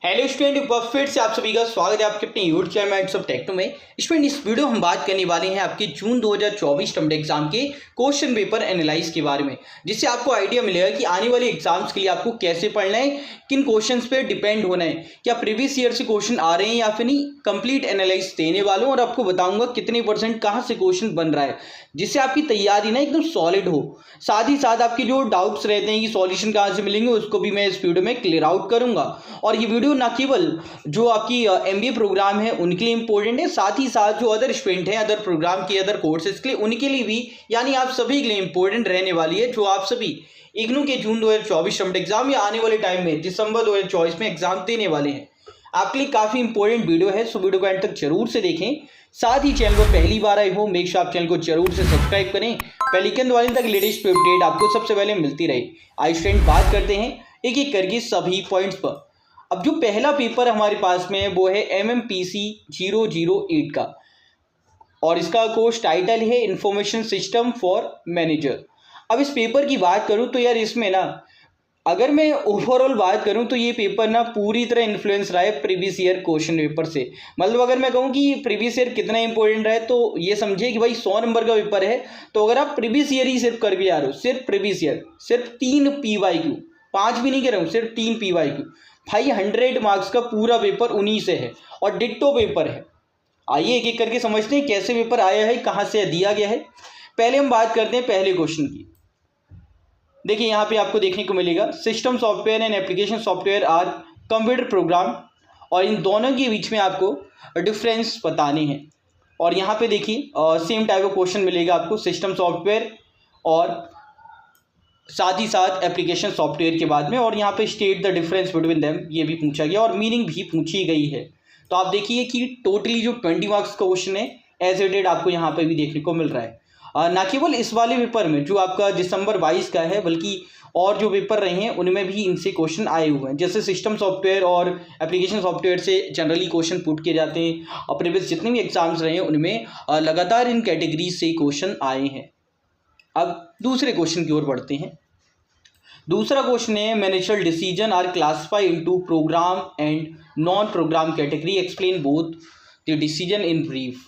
Hello student, फिर से आप सभी का स्वागत है आपके अपने YouTube channel Minds of Techno में। स्टूडेंट, इस वीडियो हम बात करने वाले हैं आपके जून 2024 टर्म एग्जाम के क्वेश्चन पेपर एनालाइज के बारे में, जिससे आपको आइडिया मिलेगा कि आने वाले एग्जाम्स के लिए आपको कैसे पढ़ना है, किन क्वेश्चंस पे डिपेंड होना है, क्या प्रीवियस ईयर से क्वेश्चन आ रहे हैं या फिर नहीं। कंप्लीट एनालाइज देने वाला हूँ और आपको बताऊंगा कितने परसेंट कहाँ से क्वेश्चन बन रहा है, जिससे आपकी तैयारी ना एकदम सॉलिड हो। साथ ही साथ आपके जो डाउट्स रहते हैं कि सॉल्यूशन कहाँ से मिलेंगे, उसको भी मैं इस वीडियो में क्लियर आउट करूंगा। और ये वीडियो ना केवल जो आपकी एमबीए प्रोग्राम है उनके लिए इंपॉर्टेंट है, साथ ही साथ जो अदर स्टूडेंट हैं अदर प्रोग्राम के अदर कोर्सेज के लिए, उनके लिए भी, यानी आप सभी के लिए इंपॉर्टेंट रहने वाली है। जो आप सभी इग्नू के जून 2024 टर्म एग्जाम या आने वाले टाइम में दिसंबर 2024 में एग्जाम देने वाले हैं, आपके लिए काफी इंपॉर्टेंट वीडियो है। सो वीडियो को एंड तक जरूर से देखें। साथ ही चैनल पर पहली बार आए हो, मेक श्योर आप चैनल को जरूर से सब्सक्राइब करें, पेलिकन वाले तक लेटेस्ट अपडेट आपको सबसे पहले मिलती रहे। आई स्टूडेंट, बात करते हैं एक एक करके सभी पॉइंट्स पर। अब जो पहला पेपर हमारे पास में है वो है MMPC 008 का, और इसका कोर्स टाइटल है इंफॉर्मेशन सिस्टम फॉर मैनेजर। अब इस पेपर की बात करूं तो यार इसमें ना, अगर मैं ओवरऑल बात करूं तो ये पेपर ना पूरी तरह इन्फ्लुएंस रहा है प्रीवियस ईयर क्वेश्चन पेपर से। मतलब अगर मैं कहूं कि प्रीवियस ईयर कितना इंपॉर्टेंट रहा है, तो ये समझिए कि भाई 100 नंबर का पेपर है, तो अगर आप प्रीवियस ईयर ही सिर्फ कर भी आ रहे हो, सिर्फ प्रीवियस ईयर, सिर्फ 3 PYQ, 5 भी नहीं कह रहा हूँ, सिर्फ 3 PYQ, भाई 100 मार्क्स का पूरा पेपर उन्हीं से है और डिट्टो पेपर है। आइए एक एक करके समझते हैं कैसे पेपर आया है, कहाँ से दिया गया है। पहले हम बात करते हैं पहले क्वेश्चन की। देखिए यहाँ पे आपको देखने को मिलेगा system software and application software are computer program, और इन दोनों के बीच में आपको डिफरेंस बताने हैं। और यहाँ पे देखिए सेम टाइप ऑफ क्वेश्चन मिलेगा आपको सिस्टम सॉफ्टवेयर और साथ ही साथ एप्लीकेशन सॉफ्टवेयर के बाद में, और यहाँ पे state the difference between them, ये भी पूछा गया और मीनिंग भी पूछी गई है। तो आप देखिए कि टोटली जो 20 मार्क्स का क्वेश्चन है एज इट आपको यहाँ पे भी देखने को मिल रहा है। ना केवल इस वाले पेपर में जो आपका दिसंबर 22 का है, बल्कि और जो पेपर रहे हैं उनमें भी इनसे क्वेश्चन आए हुए हैं। जैसे सिस्टम सॉफ्टवेयर और एप्लीकेशन सॉफ्टवेयर से जनरली क्वेश्चन पुट किए जाते हैं, और प्रीवियस जितने भी एग्जाम्स रहे हैं उनमें लगातार इन कैटेगरी से क्वेश्चन आए हैं। अब दूसरे क्वेश्चन की ओर बढ़ते हैं। दूसरा क्वेश्चन है managerial decision are classified into program and non program category, explain both the decision in brief.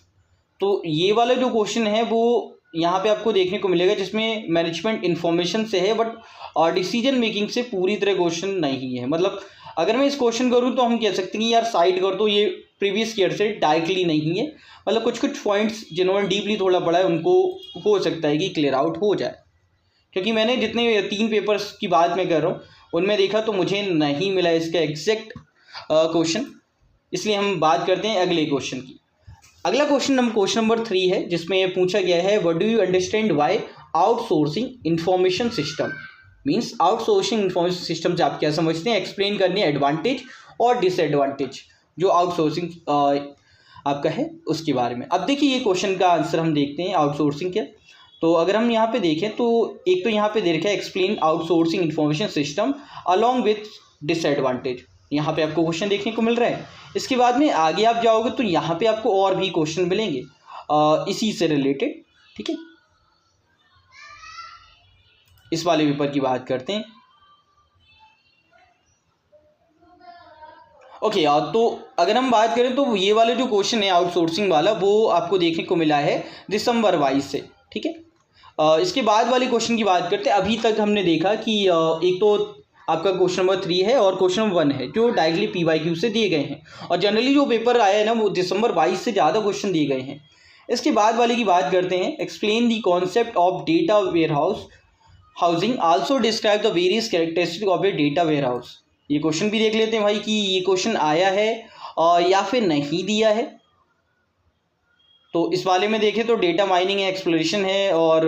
तो ये वाला जो क्वेश्चन है वो यहाँ पे आपको देखने को मिलेगा, जिसमें मैनेजमेंट इन्फॉर्मेशन से है बट डिसीजन मेकिंग से पूरी तरह क्वेश्चन नहीं है। मतलब अगर मैं इस क्वेश्चन करूँ तो हम कह सकते हैं कि यार साइड कर दो, ये प्रीवियस ईयर से डायरेक्टली नहीं है। मतलब कुछ कुछ पॉइंट्स जिन्होंने डीपली थोड़ा पढ़ा है उनको हो सकता है कि क्लियर आउट हो जाए, क्योंकि मैंने जितने 3 पेपर्स की बात मैं कर रहा हूँ उनमें देखा तो मुझे नहीं मिला इसका एग्जैक्ट क्वेश्चन। इसलिए हम बात करते हैं अगले क्वेश्चन की। अगला क्वेश्चन नंबर 3 है, जिसमें पूछा गया है what do you understand why outsourcing information system means. Outsourcing information system से आप क्या समझते हैं, एक्सप्लेन करने एडवांटेज और डिसएडवांटेज जो आउटसोर्सिंग आपका है उसके बारे में। अब देखिए ये क्वेश्चन का आंसर हम देखते हैं आउटसोर्सिंग क्या। तो अगर हम यहाँ पे देखें तो एक तो यहाँ पे दे रखा है explain outsourcing information system along with disadvantage, यहाँ पे आपको क्वेश्चन देखने को मिल रहा है। इसके बाद में आगे आप जाओगे तो यहाँ पे आपको और भी क्वेश्चन मिलेंगे इसी से रिलेटेड, ठीक है। इस वाले पेपर की बात करते हैं। ओके तो अगर हम बात करें तो ये वाले जो क्वेश्चन है आउटसोर्सिंग वाला वो आपको देखने को मिला है दिसंबर 22 से, ठीक है। इसके बाद वाले क्वेश्चन की बात करते हैं। अभी तक हमने देखा कि एक तो आपका क्वेश्चन नंबर 3 है और क्वेश्चन नंबर 1 है जो डायरेक्टली PYQ से दिए गए हैं, और जनरली जो पेपर आया है ना वो दिसंबर 22 से ज़्यादा क्वेश्चन दिए गए हैं। इसके बाद वाले की बात करते हैं explain the concept of data warehousing also describe the various characteristic of a data warehouse. ये क्वेश्चन भी देख लेते हैं भाई कि ये क्वेश्चन आया है या फिर नहीं दिया है। तो इस वाले में देखें तो डेटा माइनिंग है, एक्सप्लोरेशन है, और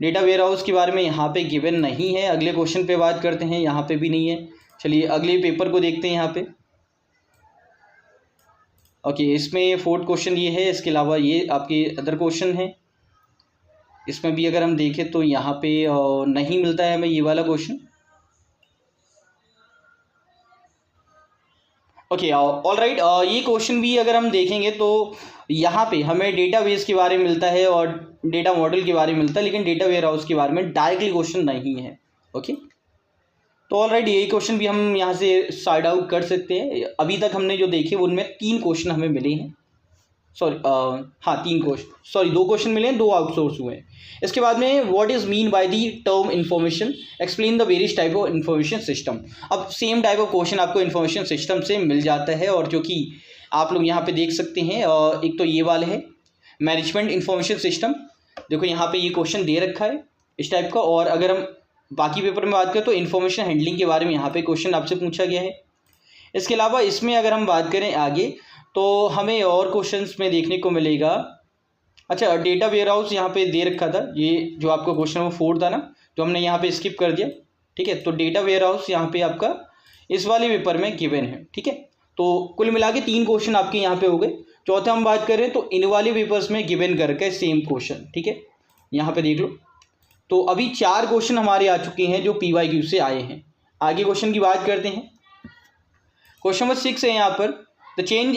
डेटा वेयर हाउस के बारे में यहाँ पे गिवन नहीं है। अगले क्वेश्चन पे बात करते हैं, यहाँ पे भी नहीं है। चलिए अगले पेपर को देखते हैं यहाँ पे। ओके इसमें 4th क्वेश्चन ये है, इसके अलावा ये आपके अदर क्वेश्चन है। इसमें भी अगर हम देखें तो यहाँ पे नहीं मिलता है हमें ये वाला क्वेश्चन। ओके ऑल राइट, ये क्वेश्चन भी अगर हम देखेंगे तो यहाँ पे हमें डेटाबेस के बारे में मिलता है और डेटा मॉडल के बारे में मिलता है, लेकिन डेटा वेयर हाउस के बारे में डायरेक्टली क्वेश्चन नहीं है। ओके तो ऑलराइट यही क्वेश्चन भी हम यहाँ से साइड आउट कर सकते हैं। अभी तक हमने जो देखे उनमें 3 क्वेश्चन हमें मिले हैं, सॉरी हाँ 3 क्वेश्चन, सॉरी 2 क्वेश्चन मिले हैं, 2 आउटसोर्स हुए हैं। इसके बाद में what is mean by the term information, explain the various type of information system. अब सेम टाइप ऑफ क्वेश्चन आपको इन्फॉर्मेशन सिस्टम से मिल जाता है, और जो कि आप लोग यहाँ पे देख सकते हैं, एक तो ये वाले है मैनेजमेंट इन्फॉर्मेशन सिस्टम। देखो यहाँ पे ये क्वेश्चन दे रखा है इस टाइप का। और अगर हम बाकी पेपर में बात करें तो इन्फॉर्मेशन हैंडलिंग के बारे में यहाँ पे क्वेश्चन आपसे पूछा गया है। इसके अलावा इसमें अगर हम बात करें आगे तो हमें और क्वेश्चंस में देखने को मिलेगा। अच्छा, डेटा वेयर हाउस यहाँ पे दे रखा था, ये जो आपका क्वेश्चन नंबर 4 था ना, जो हमने यहाँ पे स्किप कर दिया। ठीक है, तो डेटा वेयर हाउस यहाँ पे आपका इस वाले पेपर में गिवन है। ठीक है, तो कुल मिला के 3 क्वेश्चन आपके यहाँ पे हो गए। चौथा हम बात करें तो इन वाले पेपर्स में गिवन करके सेम क्वेश्चन। ठीक है, यहाँ पे देख लो। तो अभी 4 क्वेश्चन हमारे आ चुके हैं जो PYQ से आए हैं। आगे क्वेश्चन की बात करते हैं। क्वेश्चन नंबर 6 है यहाँ पर, the change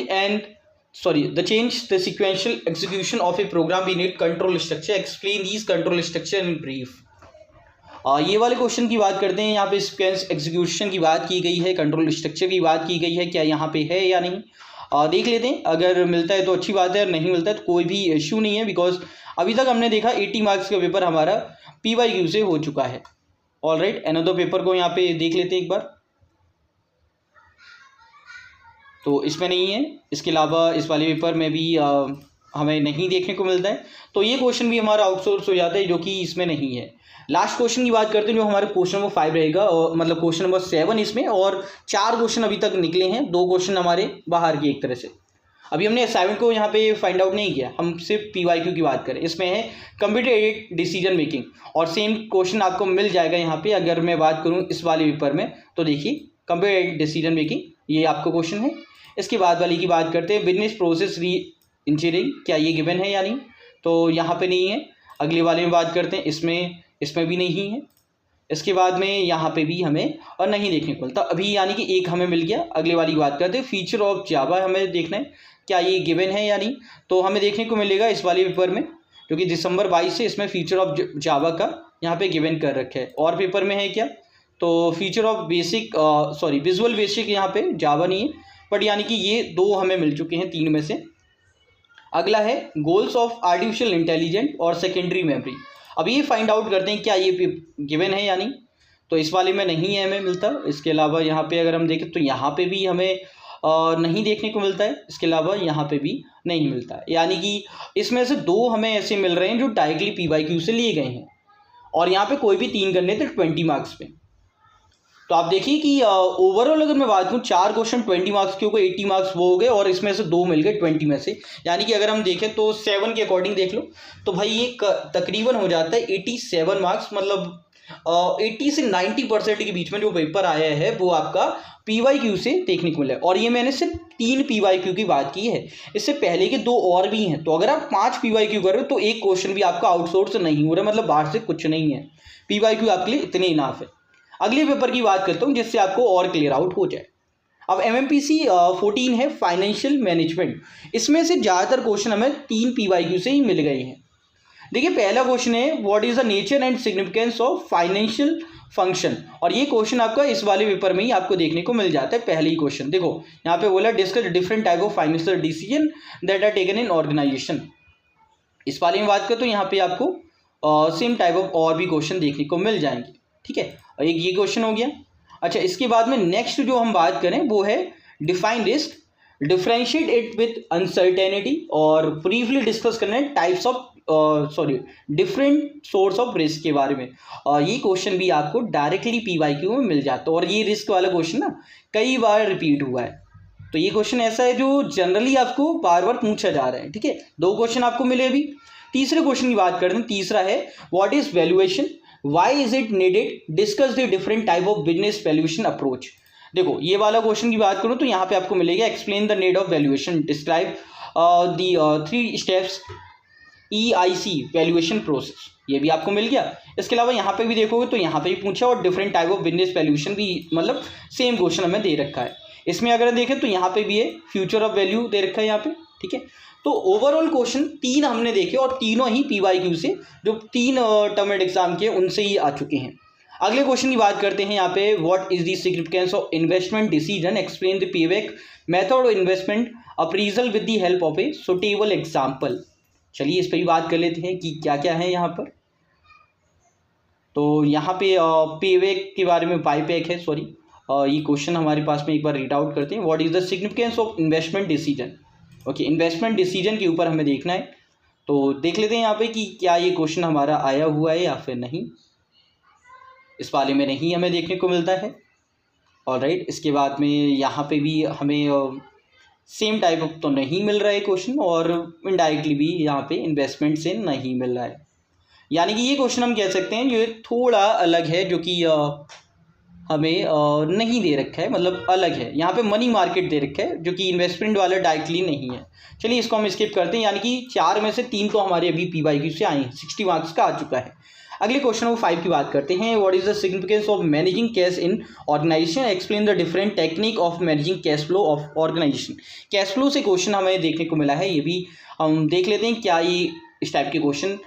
the sequential execution of a program we need control structure, explain these control structure in brief. ये वाले क्वेश्चन की बात करते हैं। यहाँ पे सीक्वेंस एग्जीक्यूशन की बात की गई है, कंट्रोल स्ट्रक्चर की बात की गई है, क्या यहाँ पे है या नहीं देख लेते हैं। अगर मिलता है तो अच्छी बात है, नहीं मिलता है तो कोई भी इश्यू नहीं है, बिकॉज अभी तक हमने देखा 80 मार्क्स का पेपर हमारा PYQ से हो चुका है। ऑलराइट, अनदर पेपर को यहाँ पे देख लेते हैं एक बार। तो इसमें नहीं है, इसके अलावा इस वाले पेपर में भी हमें नहीं देखने को मिलता है, तो ये क्वेश्चन भी हमारा आउटसोर्स हो जाता है, जो कि इसमें नहीं है। लास्ट क्वेश्चन की बात करते हैं, जो हमारे क्वेश्चन नंबर 5 रहेगा, और मतलब क्वेश्चन नंबर 7 इसमें, और 4 क्वेश्चन अभी तक निकले हैं, 2 क्वेश्चन हमारे बाहर के एक तरह से। अभी हमने असाइनमेंट को यहाँ पे फाइंड आउट नहीं किया, हम सिर्फ PYQ की बात करें। इसमें है कंप्यूटर एडेड डिसीजन मेकिंग, और सेम क्वेश्चन आपको मिल जाएगा यहाँ पे। अगर मैं बात करूँ इस वाले पेपर में तो देखिए कंप्यूटर एडेड डिसीजन मेकिंग, ये आपका क्वेश्चन है। इसके बाद वाली की बात करते हैं, बिजनेस प्रोसेस री इंजीनियरिंग, क्या ये गिवन है या नहीं, तो यहाँ पे नहीं है। अगले वाले में बात करते हैं, इसमें भी नहीं है। इसके बाद में यहाँ पे भी हमें और नहीं देखने को मिलता अभी, यानी कि एक हमें मिल गया। अगले वाली की बात करते हैं, फीचर ऑफ जावा हमें देखना है, क्या ये गिवन है या नहीं, तो हमें देखने को मिलेगा इस वाले पेपर में, क्योंकि दिसंबर 22 से इसमें फीचर ऑफ जावा का यहाँ पे गिवन कर रखे है। और पेपर में है क्या, तो फीचर ऑफ विजुअल बेसिक यहाँ पे जावा नहीं है, बट यानी कि ये 2 हमें मिल चुके हैं 3 में से। अगला है गोल्स ऑफ आर्टिफिशियल इंटेलिजेंस और सेकेंडरी मेमोरी। अब ये फाइंड आउट करते हैं क्या ये गिवन है या नहीं, तो इस वाले में नहीं है हमें मिलता। इसके अलावा यहाँ पे अगर हम देखें तो यहाँ पे भी हमें नहीं देखने को मिलता है। इसके अलावा यहाँ पे भी नहीं मिलता है, यानी कि इसमें से 2 हमें ऐसे मिल रहे हैं जो डायरेक्टली PYQ से लिए गए हैं, और यहाँ पे कोई भी 3 करने थे 20 मार्क्स पे। तो आप देखिए कि ओवरऑल अगर मैं बात करूँ 4 क्वेश्चन 20 मार्क्स के ऊपर 80 मार्क्स वो हो गए, और इसमें से 2 मिल गए 20 में से, यानी कि अगर हम देखें तो 7 के अकॉर्डिंग देख लो तो भाई ये तकरीबन हो जाता है 87 मार्क्स, मतलब 80 से 90% के बीच में जो पेपर आया है वो आपका PYQ से देखने को मिला है। और ये मैंने सिर्फ 3 PYQ की बात की है, इससे पहले के 2 और भी हैं। तो अगर आप 5 PYQ कर रहे हो तो एक क्वेश्चन भी आपका आउटसोर्स नहीं हो रहा, मतलब बाहर से कुछ नहीं है। PYQ आपके लिए इतने इनाफ है। अगले पेपर की बात करता हूँ जिससे आपको और क्लियर आउट हो जाए। अब MMPC 14 है फाइनेंशियल मैनेजमेंट, इसमें से ज़्यादातर क्वेश्चन हमें 3 PYQ से ही मिल गए हैं। देखिए पहला क्वेश्चन है what is the nature and significance of financial function, और ये क्वेश्चन आपका इस वाले पेपर में ही आपको देखने को मिल जाता है। पहले ही क्वेश्चन देखो यहाँ पे बोला discuss different type of financial decision that are taken in organisation. इस वाले में बात करें तो यहाँ पे आपको सेम टाइप ऑफ और भी क्वेश्चन देखने को मिल जाएंगे। ठीक है, और एक ये क्वेश्चन हो गया। अच्छा, इसके बाद में नेक्स्ट जो हम बात करें वो है define risk, differentiate it with uncertainty, और ब्रीफली डिस्कस करना है types of different source of risk के बारे में। ये क्वेश्चन भी आपको डायरेक्टली PYQ में मिल जाता है, और ये रिस्क वाला क्वेश्चन ना कई बार रिपीट हुआ है। तो ये क्वेश्चन ऐसा है जो जनरली आपको बार बार पूछा जा रहा है। ठीक है, 2 क्वेश्चन आपको मिले अभी। तीसरे क्वेश्चन की बात करते हैं, तीसरा है what is valuation, why is it needed, discuss the different type of business valuation approach. देखो ये वाला क्वेश्चन की बात करूँ तो यहाँ पे आपको मिलेगा explain the need of valuation, describe the 3 steps EIC valuation process, ये भी आपको मिल गया। इसके अलावा यहाँ पे भी देखोगे तो यहाँ पे भी पूछा, और different type of business valuation भी, मतलब सेम क्वेश्चन हमें दे रखा है। इसमें अगर देखें तो यहाँ पे भी है फ्यूचर ऑफ वैल्यू दे रखा है यहाँ पे। ठीक है, तो ओवरऑल क्वेश्चन 3 हमने देखे, और तीनों ही PYQ से जो 3 टर्म एंड एग्जाम के उनसे ही आ चुके हैं। अगले क्वेश्चन की बात करते हैं यहाँ पे, what is the significance of investment decision, explain the payback method of investment appraisal with the help of a suitable example. चलिए इस पर भी बात कर लेते हैं कि क्या क्या है यहाँ पर। तो यहाँ पे पेबैक के बारे में, बाईबैक है सॉरी, ये क्वेश्चन हमारे पास में एक बार रीड आउट करते हैं। What is the significance of investment decision. Okay, investment decision के ऊपर हमें देखना है, तो देख लेते हैं यहाँ पे कि क्या ये क्वेश्चन हमारा आया हुआ है या फिर नहीं। इस वाले में नहीं हमें देखने को मिलता है। ऑलराइट, इसके बाद में यहाँ पे भी हमें सेम टाइप ऑफ तो नहीं मिल रहा है क्वेश्चन, और इनडायरेक्टली भी यहाँ पे इन्वेस्टमेंट से नहीं मिल रहा है। यानी कि ये क्वेश्चन हम कह सकते हैं ये थोड़ा अलग है, जो कि हमें नहीं दे रखा है, मतलब अलग है। यहाँ पे मनी मार्केट दे रखा है, जो कि इन्वेस्टमेंट वाला डायरेक्टली नहीं है। चलिए इसको हम स्किप करते हैं, यानी कि 4 में से 3 तो हमारे अभी PYQ से आए हैं, 60 मार्क्स का आ चुका है। अगले क्वेश्चन नंबर 5 की बात करते हैं। What is the significance of managing cash in organisation, explain the different technique of managing cash flow of organisation. Cash flow से क्वेश्चन हमें देखने को मिला है, ये भी हम देख लेते हैं क्या ये इस टाइप के क्वेश्चन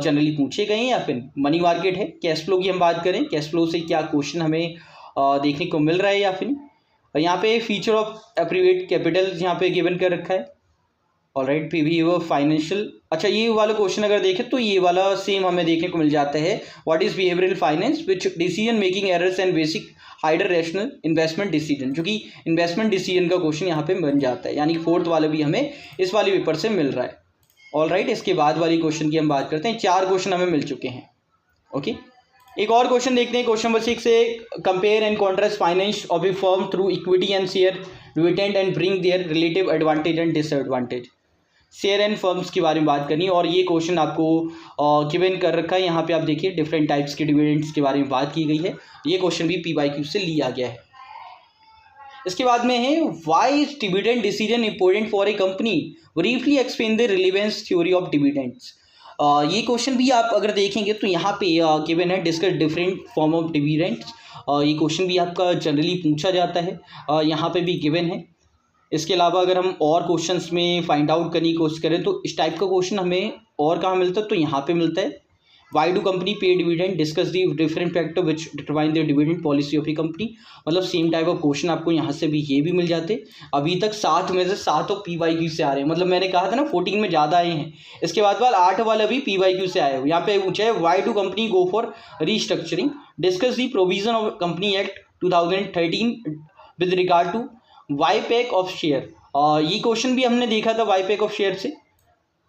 जनरली पूछे गए हैं या फिर मनी मार्केट है। कैश फ्लो की हम बात करें, कैश फ्लो से क्या क्वेश्चन हमें देखने को मिल रहा है या फिर यहाँ पे फीचर ऑफ एप्रीवेट कैपिटल यहाँ पे गिवन कर रखा है। ऑलराइट, फिर भी वो फाइनेंशियल, अच्छा ये वाला क्वेश्चन अगर देखें तो ये वाला सेम हमें देखने को मिल जाता है। What is behavioural finance which decision making errors and basic हाइडर rational investment decision, जो कि इन्वेस्टमेंट डिसीजन का क्वेश्चन यहाँ पे बन जाता है। यानी कि 4th वाला भी हमें इस वाले पेपर से मिल रहा है। ऑलराइट, इसके बाद वाली क्वेश्चन की हम बात करते हैं। 4 क्वेश्चन हमें मिल चुके हैं। ओके, एक और क्वेश्चन देखते हैं, क्वेश्चन नंबर 6 से compare and contrast finance of A firm through equity and share dividend and bring their relative advantage and disadvantage. Share and firms के बारे में बात करनी है, और ये क्वेश्चन आपको गिवन कर रखा है। यहाँ पे आप देखिए डिफरेंट टाइप्स के डिविडेंड्स के बारे में बात की गई है। ये क्वेश्चन भी PYQ से लिया गया है। इसके बाद में है, why is dividend decision important for a company, briefly explain the relevance theory of dividends. ये क्वेश्चन भी आप अगर देखेंगे तो यहाँ पे गिवन है, discuss different form of dividends. ये क्वेश्चन भी आपका जनरली पूछा जाता है, यहाँ पे भी गिवन है। इसके अलावा अगर हम और क्वेश्चंस में फाइंड आउट करने की कोशिश करें तो इस टाइप का क्वेश्चन हमें और कहाँ मिलता है, तो यहाँ पे मिलता है। वाई डू कंपनी पे dividend, discuss the different factor which determine the dividend policy of A company. मतलब सेम टाइप ऑफ क्वेश्चन आपको यहाँ से भी ये भी मिल जाते। अभी तक 7 में से 7 PYQ से आ रहे हैं, मतलब मैंने कहा था ना 14 में ज़्यादा आए हैं। इसके बाद 8 वाला भी PYQ से आया है। यहाँ पे पूछा है, why do company go for restructuring, discuss the provision of company act 2013 with regard to buy back of share. ये क्वेश्चन भी हमने देखा था वाई पैक ऑफ शेयर से,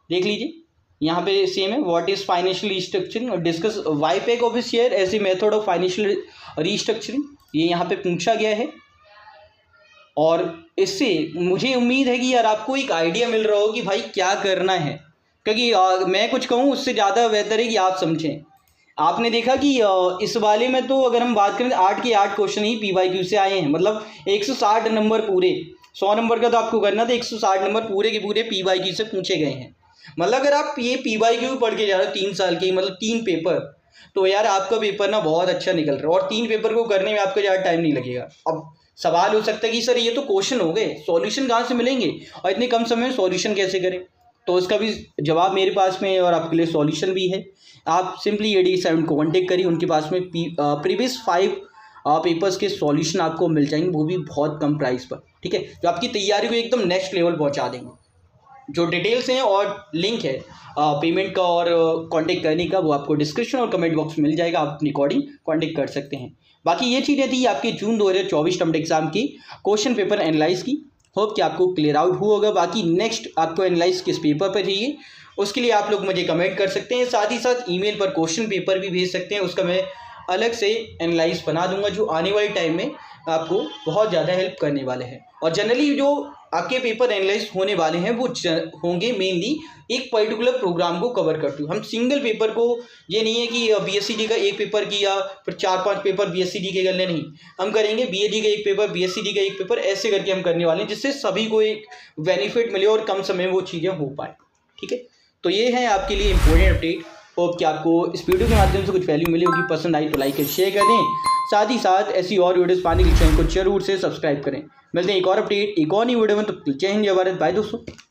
देख लीजिए यहाँ पे सेम है। What is financial restructuring, discuss buy back of share as a method of financial restructuring, ये यहाँ पे पूछा गया है। और इससे मुझे उम्मीद है कि यार आपको एक आइडिया मिल रहा हो कि भाई क्या करना है, क्योंकि मैं कुछ कहूँ उससे ज़्यादा बेहतर है कि आप समझें। आपने देखा कि इस वाले में तो अगर हम बात करें 8 के 8 क्वेश्चन ही PYQ से आए हैं, मतलब 160 नंबर पूरे, 100 नंबर का तो आपको करना था, 160 नंबर पूरे के पूरे PYQ से पूछे गए हैं। मतलब अगर आप ये PYQ पढ़ के जा रहे हो 3 साल के, मतलब 3 पेपर, तो यार आपका पेपर ना बहुत अच्छा निकल रहा है, और 3 पेपर को करने में आपको ज़्यादा टाइम नहीं लगेगा। अब सवाल हो सकता है कि सर ये तो क्वेश्चन हो गए, सॉल्यूशन कहाँ से मिलेंगे और इतने कम समय में सॉल्यूशन कैसे करें, तो इसका भी जवाब मेरे पास में है और आपके लिए सॉल्यूशन भी है। आप सिंपली AD7 को कॉन्टेक्ट करिए, उनके पास में प्रीवियस 5 पेपर्स के सॉल्यूशन आपको मिल जाएंगे, वो भी बहुत कम प्राइस पर, ठीक है, जो आपकी तैयारी को एकदम नेक्स्ट लेवल पहुंचा देंगे। जो डिटेल्स हैं और लिंक है पेमेंट का और कांटेक्ट करने का, वो आपको डिस्क्रिप्शन और कमेंट बॉक्स में मिल जाएगा, आप अपनी अकॉर्डिंग कांटेक्ट कर सकते हैं। बाकी ये चीज़ें थी आपके जून 2024 टर्म एग्जाम की क्वेश्चन पेपर एनालाइज की। होप कि आपको क्लियर आउट हुआ होगा। बाकी नेक्स्ट आपको एनालाइज किस पेपर पर चाहिए उसके लिए आप लोग मुझे कमेंट कर सकते हैं, साथ ही साथ ईमेल पर क्वेश्चन पेपर भी भेज सकते हैं, उसका मैं अलग से एनालाइज बना दूंगा, जो आने वाले टाइम में आपको बहुत ज़्यादा हेल्प करने वाले हैं। और जनरली जो आपके पेपर एनालाइज होने वाले हैं वो होंगे मेनली एक पर्टिकुलर प्रोग्राम को कवर करते हुए। हम सिंगल पेपर को, ये नहीं है कि BSc का एक पेपर किया फिर 4-5 पेपर BSc के करने, नहीं, हम करेंगे BAG का एक पेपर, BSc का एक पेपर, ऐसे करके हम करने वाले हैं, जिससे सभी को एक बेनिफिट मिले और कम समय में वो चीज़ें हो पाए, ठीक है। तो ये है आपके लिए इंपॉर्टेंट अपडेट। होप कि आपको इस वीडियो के माध्यम से कुछ वैल्यू मिली होगी। पसंद आई तो लाइक और शेयर कर दें, साथ ही साथ ऐसी और वीडियोस पाने के लिए चैनल को जरूर से सब्सक्राइब करें। मिलते हैं एक और अपडेट एक और नई वीडियो में, तो जय हिंद जय भारत, बाय दोस्तों।